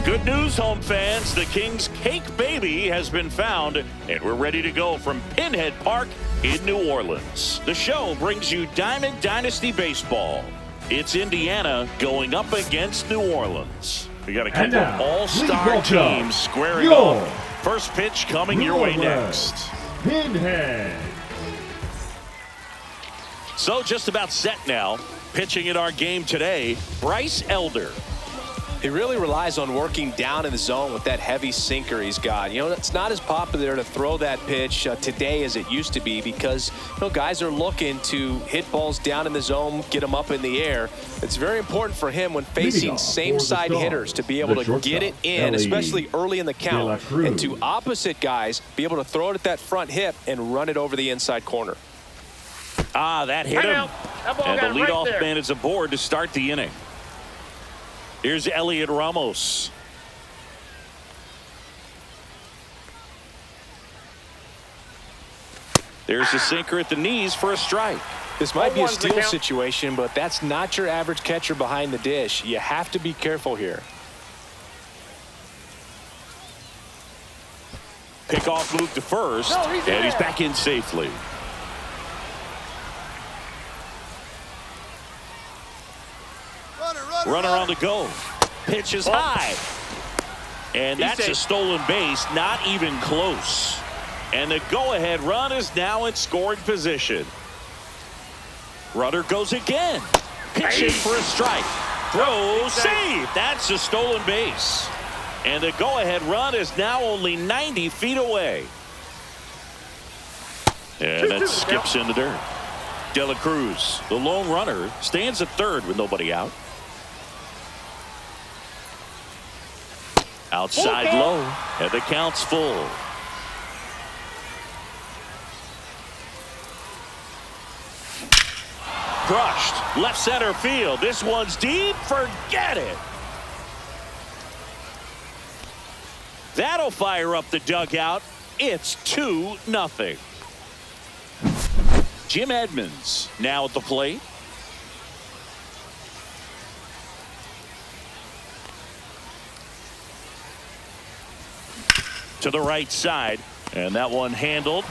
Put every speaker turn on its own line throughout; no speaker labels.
Good news, home fans. The Kings' cake baby has been found, and we're ready to go from Pinhead Park in New Orleans. The show brings you Diamond Dynasty Baseball. It's Indiana going up against New Orleans. We got a couple of all-star teams squaring off. First pitch coming your way next.
Pinhead.
So just about set now. Pitching in our game today, Bryce Elder.
He really relies on working down in the zone with that heavy sinker he's got. You know, it's not as popular to throw that pitch today as it used to be because, you know, guys are looking to hit balls down in the zone, get them up in the air. It's very important for him when facing same-side hitters to be able to get it in, especially early in the count, and to opposite guys be able to throw it at that front hip and run it over the inside corner.
Ah, that hit him. And the leadoff man is aboard to start the inning. Here's Elliot Ramos. There's a sinker at the knees for a strike.
This might be a steal situation, but that's not your average catcher behind the dish. You have to be careful here.
Pickoff move to first, and he's back in safely. Runner on the go. Pitch is high. And that's a stolen base, not even close. And the go-ahead run is now in scoring position. Runner goes again. Pitching for a strike. Throw, save. That's a stolen base. And the go-ahead run is now only 90 feet away. And that skips in the dirt. De La Cruz, the lone runner, stands at third with nobody out. Outside low, and the count's full. Crushed, left center field. This one's deep, forget it. That'll fire up the dugout. It's 2-0. Jim Edmonds now at the plate. To the right side, and that one handled.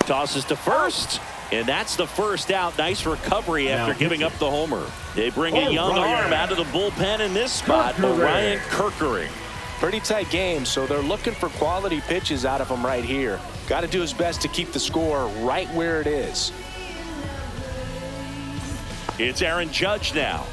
Tosses to first, and that's the first out. Nice recovery after giving up the homer. They bring a young arm out of the bullpen in this spot, Ryan Kirkering.
Pretty tight game, so they're looking for quality pitches out of him right here. Got to do his best to keep the score right where it is.
It's Aaron Judge now.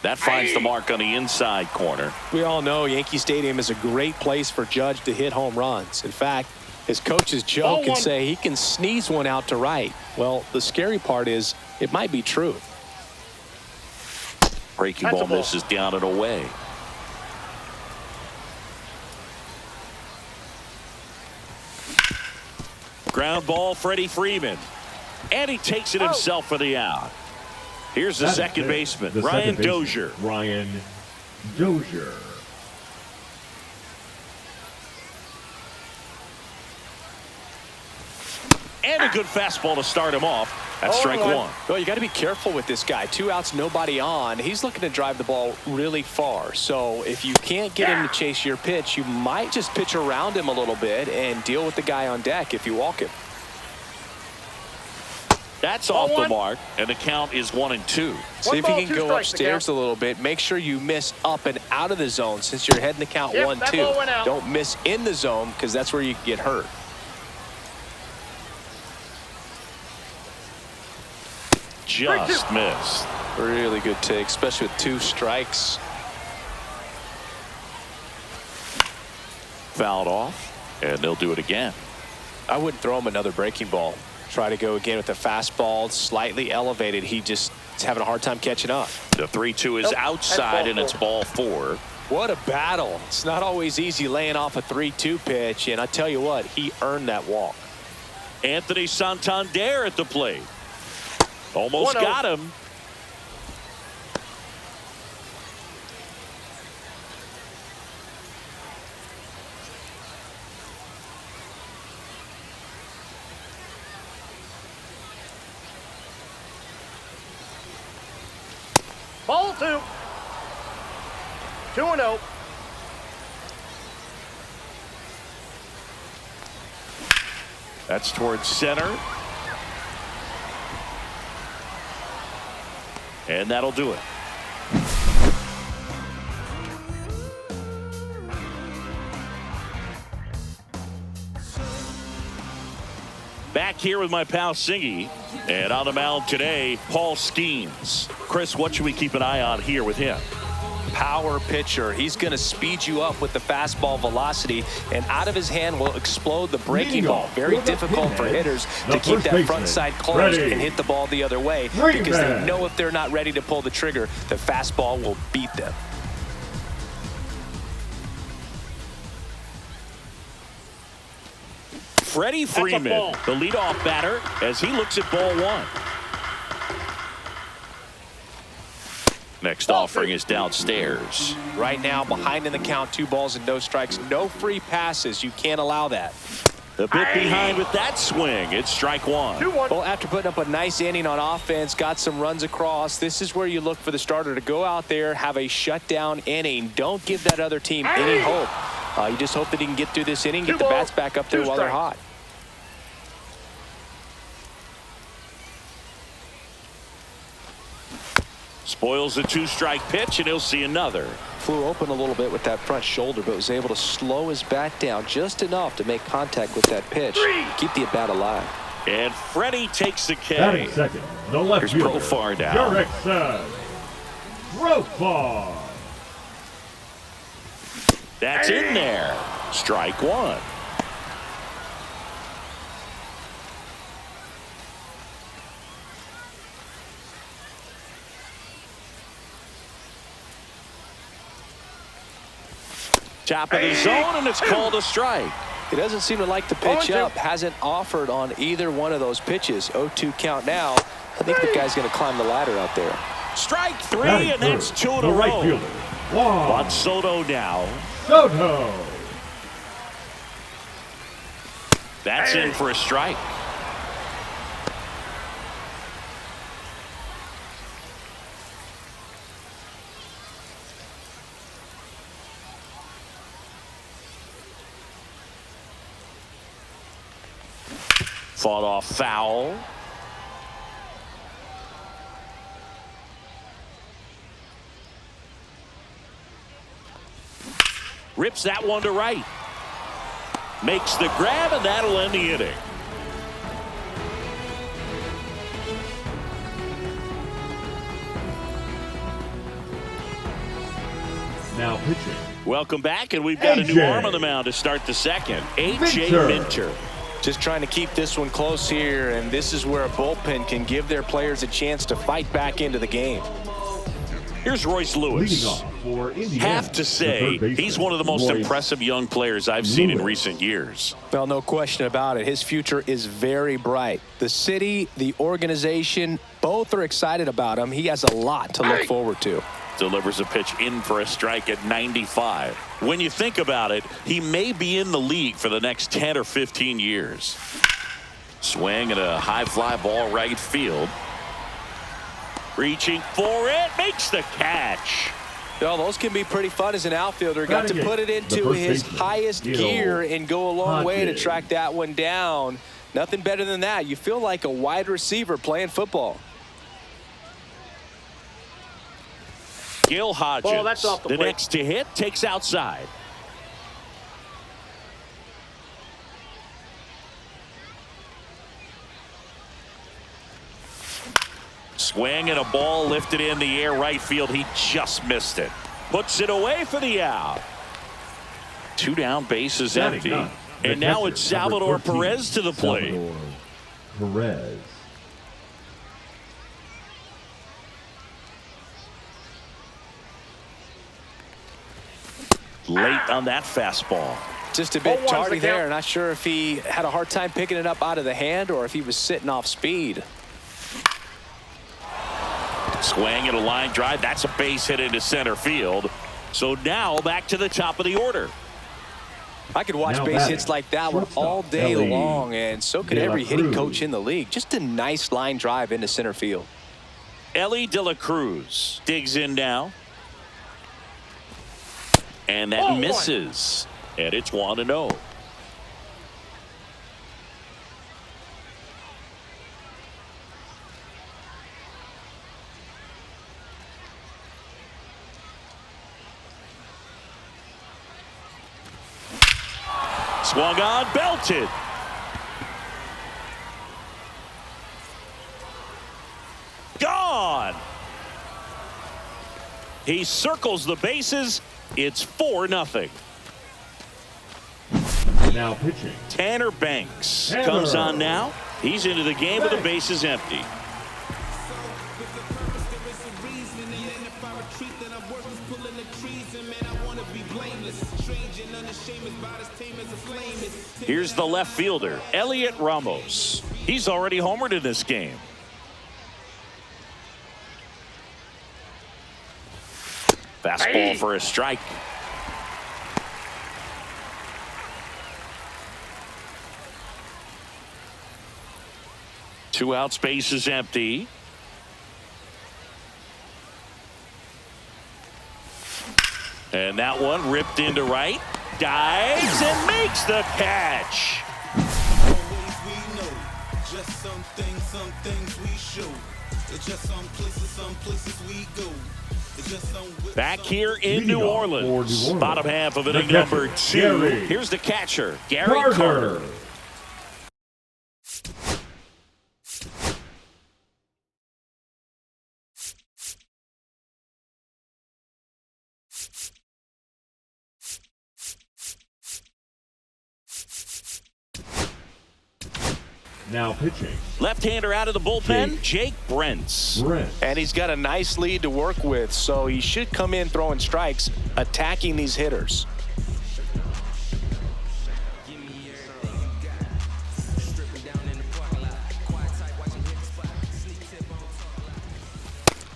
That finds the mark on the inside corner.
We all know Yankee Stadium is a great place for Judge to hit home runs. In fact, his coaches joke and say he can sneeze one out to right. Well, the scary part is it might be true.
Breaking ball misses down and away. Ground ball, Freddie Freeman. And he takes it himself for the out. Here's the second baseman, Ryan Dozier.
Ryan Dozier.
And a good fastball to start him off. That's strike one.
Well, you got to be careful with this guy. 2 outs, nobody on. He's looking to drive the ball really far. So if you can't get him to chase your pitch, you might just pitch around him a little bit and deal with the guy on deck if you walk him.
That's off the mark, and the count is 1-2.
See if you can go upstairs a little bit. Make sure you miss up and out of the zone since you're heading the count 1-2. Don't miss in the zone because that's where you get hurt.
Just missed.
Really good take, especially with 2 strikes.
Fouled off, and they'll do it again.
I wouldn't throw him another breaking ball. Try to go again with the fastball, slightly elevated. He just is having a hard time catching up.
The 3-2 is outside, and it's ball 4.
What a battle. It's not always easy laying off a 3-2 pitch, and I tell you what, he earned that walk.
Anthony Santander at the plate. Almost got him.
Ball 2. 2-0.
That's towards center. And that'll do it. Back here with my pal Singy. And on the mound today, Paul Skeens. Chris, what should we keep an eye on here with him?
Power pitcher. He's going to speed you up with the fastball velocity, and out of his hand will explode the breaking ball. Very difficult for hitters to keep that front side closed and hit the ball the other way, because they know if they're not ready to pull the trigger, the fastball will beat them.
Freddie Freeman, the leadoff batter, as he looks at ball 1. Next offering is downstairs.
Right now, behind in the count, 2 balls and no strikes. No free passes. You can't allow that.
A bit behind with that swing. It's strike 1.
Well, after putting up a nice inning on offense, got some runs across, this is where you look for the starter to go out there, have a shutdown inning. Don't give that other team any hope. You just hope that he can get through this inning, get the bats back up there while they're hot.
Spoils a 2-strike pitch, and he'll see another.
Flew open a little bit with that front shoulder, but was able to slow his bat down just enough to make contact with that pitch. Keep the at-bat alive.
And Freddie takes the K.
Batting second, the left
Here's
fielder,
Profar now.
Profar.
That's in there. Strike 1. Top of the zone, and it's called a strike.
He doesn't seem to like the pitch up. Hasn't offered on either one of those pitches. 0-2 count now. I think the guy's going to climb the ladder out there.
Strike 3, and that's 2 in a row.
Right fielder,
Juan Soto now.
Soto.
That's in for a strike. Fought off foul. Rips that one to right. Makes the grab, and that'll end the inning.
Now pitching.
Welcome back, and we've got a new arm on the mound to start the second. A.J. Minter.
Just trying to keep this one close here, and this is where a bullpen can give their players a chance to fight back into the game.
Here's Royce Lewis. Have to say, he's one of the most impressive young players I've seen in recent years.
Well, no question about it. His future is very bright. The city, the organization, both are excited about him. He has a lot to look forward to.
Delivers a pitch in for a strike at 95. When you think about it, he may be in the league for the next 10 or 15 years. Swing and a high fly ball right field. Reaching for it, makes the catch.
Well, those can be pretty fun as an outfielder. Got to put it into his highest gear and go a long way to track that one down. Nothing better than that. You feel like a wide receiver playing football.
Gil Hodges, the next to hit, takes outside. Swing and a ball lifted in the air right field. He just missed it. Puts it away for the out. 2 down, bases empty. And now it's Salvador Perez to the plate.
Perez.
Late on that fastball.
Just a bit tardy there. Not sure if he had a hard time picking it up out of the hand or if he was sitting off speed.
Swing and a line drive. That's a base hit into center field. So now back to the top of the order.
I could watch base hits like that one all day long, and so could every hitting coach in the league. Just a nice line drive into center field.
Ellie De La Cruz digs in now. And that misses. And it's 1-0. Swung on, belted. Gone. He circles the bases. It's 4-0.
Now pitching.
Tanner Banks
Tanner
comes on now. He's into the game with the bases empty. Here's the left fielder, Elliot Ramos. He's already homered in this game. Fastball for a strike. Two out, space is empty. And that one ripped into right. Dives and makes the catch.
Just some things we show. It's just some places we go.
Back here in New Orleans. Bottom half of inning number 2.
Gary.
Here's the catcher, Gary Carter.
Now pitching.
Left-hander out of the bullpen, Jake Brentz.
And he's got a nice lead to work with, so he should come in throwing strikes, attacking these hitters.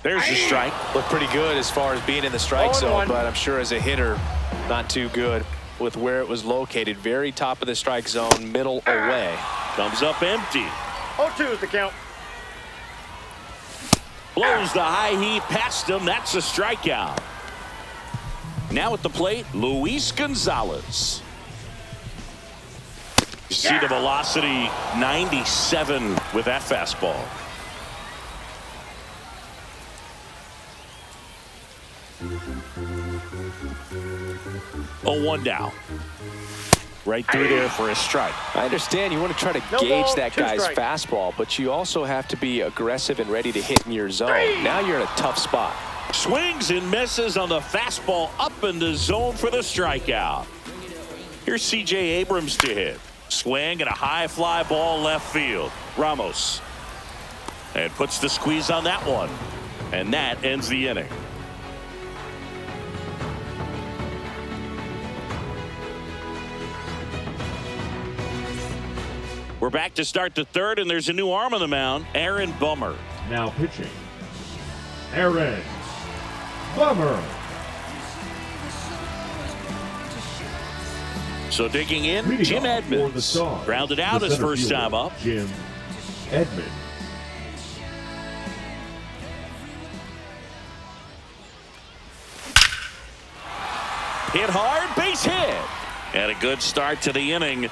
There's the strike.
Looked pretty good as far as being in the strike zone, but I'm sure as a hitter, not too good with where it was located. Very top of the strike zone, middle away.
Comes up empty.
0-2 is the count.
Blows the high heat past him. That's a strikeout. Now at the plate, Luis Gonzalez. You see the velocity, 97 with that fastball. Oh, 1 down. Right through there for a strike.
I understand you want to try to gauge that guy's fastball, but you also have to be aggressive and ready to hit in your zone. Now you're in a tough spot.
Swings and misses on the fastball up in the zone for the strikeout. Here's C.J. Abrams to hit. Swing and a high fly ball left field. Ramos. And puts the squeeze on that one. And that ends the inning. We're back to start the third, and there's a new arm on the mound, Aaron Bummer.
Now pitching. Aaron Bummer.
So digging in,
Leading
Jim
off for the
Edmonds.
Stars,
Grounded out
the
his
center
first
fielder,
time up.
Jim Edmonds.
Hit hard, base hit. And a good start to the inning.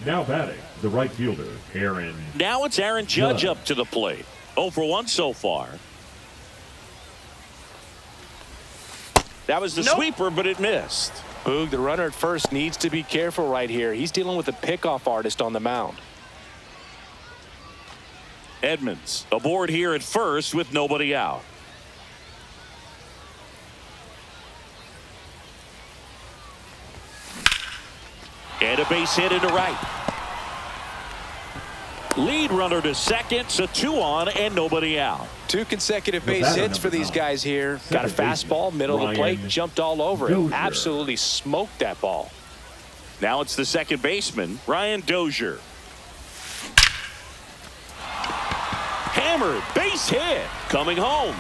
Now batting, the right fielder, Aaron.
Now it's Aaron Judge up to the plate. 0 for 1 so far. That was the sweeper, but it missed.
Boog, the runner at first needs to be careful right here. He's dealing with a pickoff artist on the mound.
Edmonds aboard here at first with nobody out. And a base hit into right. Lead runner to second, so 2 on and nobody out.
2 consecutive base hits for these guys here. Got a fastball, middle of the plate, jumped all over it. Absolutely smoked that ball.
Now it's the second baseman, Ryan Dozier. Hammered, base hit, coming home.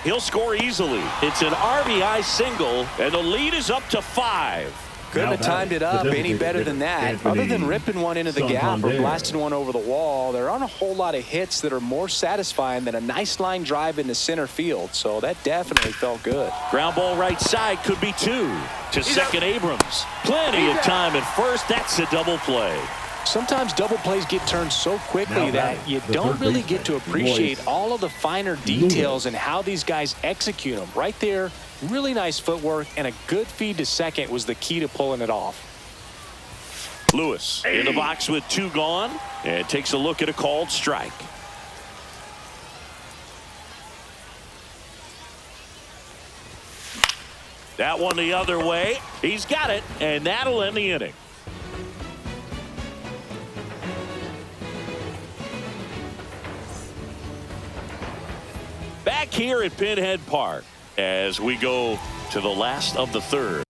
He'll score easily. It's an RBI single, and the lead is up to 5.
Couldn't have timed it up any better than that. Other than ripping one into the gap or blasting one over the wall, there aren't a whole lot of hits that are more satisfying than a nice line drive into center field. So that definitely felt good.
Ground ball right side, could be 2 to second Abrams. Plenty of time at first. That's a double play.
Sometimes double plays get turned so quickly that you don't really get to appreciate all of the finer details and how these guys execute them. Right there, really nice footwork, and a good feed to second was the key to pulling it off.
Lewis in the box with 2 gone and takes a look at a called strike. That one the other way. He's got it, and that'll end the inning. Back here at Pinhead Park as we go to the last of the third.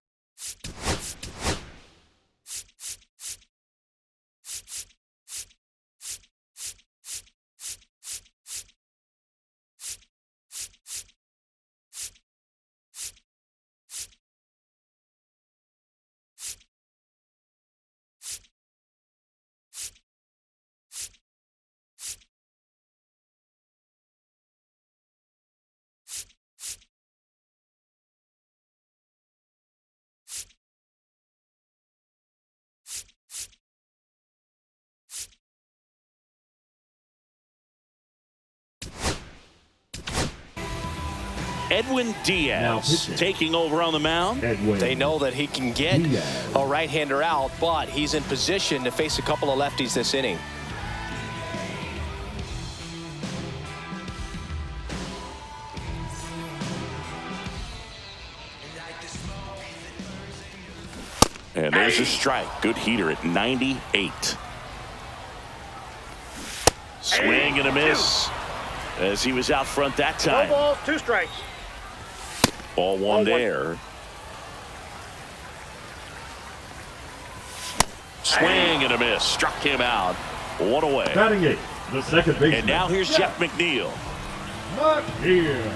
Edwin Diaz taking over on the mound.
They know that he can get a right-hander out, but he's in position to face a couple of lefties this inning.
And there's a strike. Good heater at 98. Swing and a miss as he was out front that time.
2 balls, 2 strikes.
Ball one there. Swing and a miss. Struck him out. 1 away.
Batting 8, the second baseman.
And now here's Jeff McNeil.
Not here.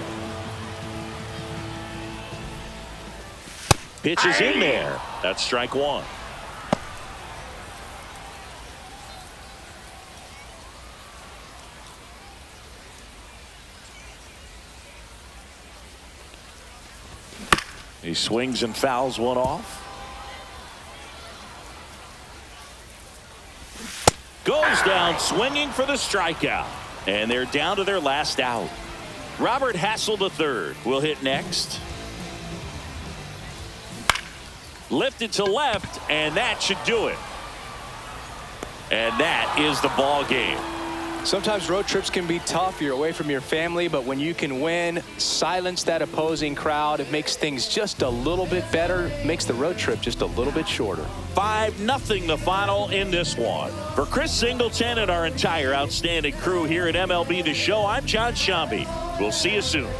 Pitch is in there. That's strike 1. He swings and fouls one off. Goes down swinging for the strikeout. And they're down to their last out. Robert Hassel III will hit next. Lifted to left, and that should do it. And that is the ball game.
Sometimes road trips can be tough. You're away from your family, but when you can win, silence that opposing crowd, it makes things just a little bit better, makes the road trip just a little bit shorter.
5-0 the final in this one. For Chris Singleton and our entire outstanding crew here at MLB The Show, I'm John Shambi. We'll see you soon.